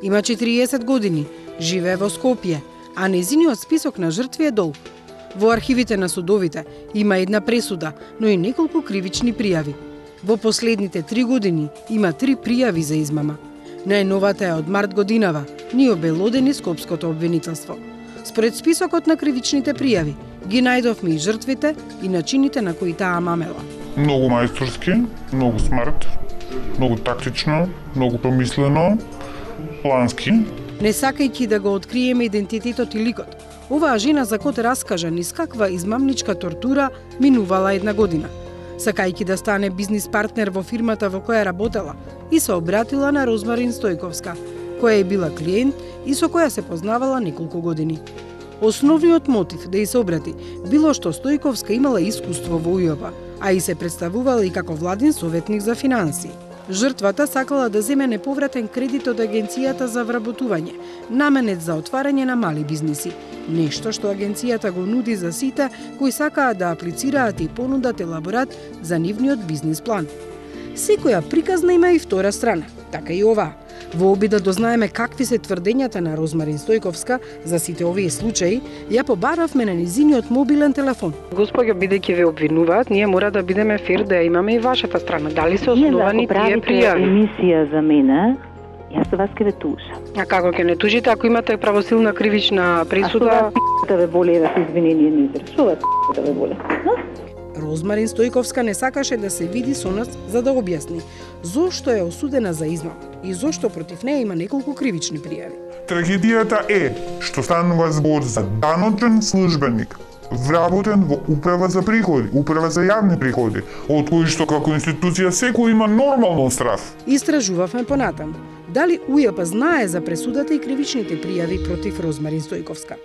Има 40 години, живее во Скопје, а нејзиниот список на жртви е долг. Во архивите на судовите има една пресуда, но и неколку кривични пријави. Во последните 3 години има 3 пријави за измама. Најновата е од март годинава, ни обелодени Скопското обвинителство. Според списокот на кривичните пријави, ги најдовме и жртвите и начините на кои таа мамела. Многу мајсторски, многу смарт, многу тактично, многу промислено, плански. Не сакајќи да го откриеме идентитетот и ликот, оваа жена за код раскажа низ каква измамничка тортура минувала една година. Сакајќи да стане бизнис партнер во фирмата во која работела и се обратила на Розмарин Стојковска, која е била клиент и со која се познавала неколку години. Основниот мотив да ја се обрати било што Стојковска имала искуство во УЈОП, а и се представувала и како владин советник за финансии. Жртвата сакала да земе неповратен кредит од Агенцијата за вработување, наменет за отварање на мали бизниси, нешто што агенцијата го нуди за сите кои сакаат да аплицираат и понудат елаборат за нивниот бизнис план. Секоја приказна има и втора страна, така и оваа. Во обид да дознаеме какви се тврдењата на Розмарин Стојковска за сите овие случаи, ја побаравме на низиниот мобилен телефон. Господја, бидејќи ве обвинуваат, ние мора да бидеме фер да имаме и вашата страна. Дали се основани тие пријави? Емисија за мене, јас вас ќе ве тужам. А како ќе не тужите ако имате правосилна кривична пресуда? А да ве боли да се извинение не интересува, да ве боли. Розмарин Стојковска не сакаше да се види со нас за да објасни зошто е осудена за измама и зошто против неја има неколку кривични пријави. Трагедијата е што станува збор за даночен службеник, вработен во управа за приходи, управа за јавни приходи, од кои што како институција секој има нормален страв. Истражувавме понатаму. Дали УЈП знае за пресудата и кривичните пријави против Розмарин Стојковска?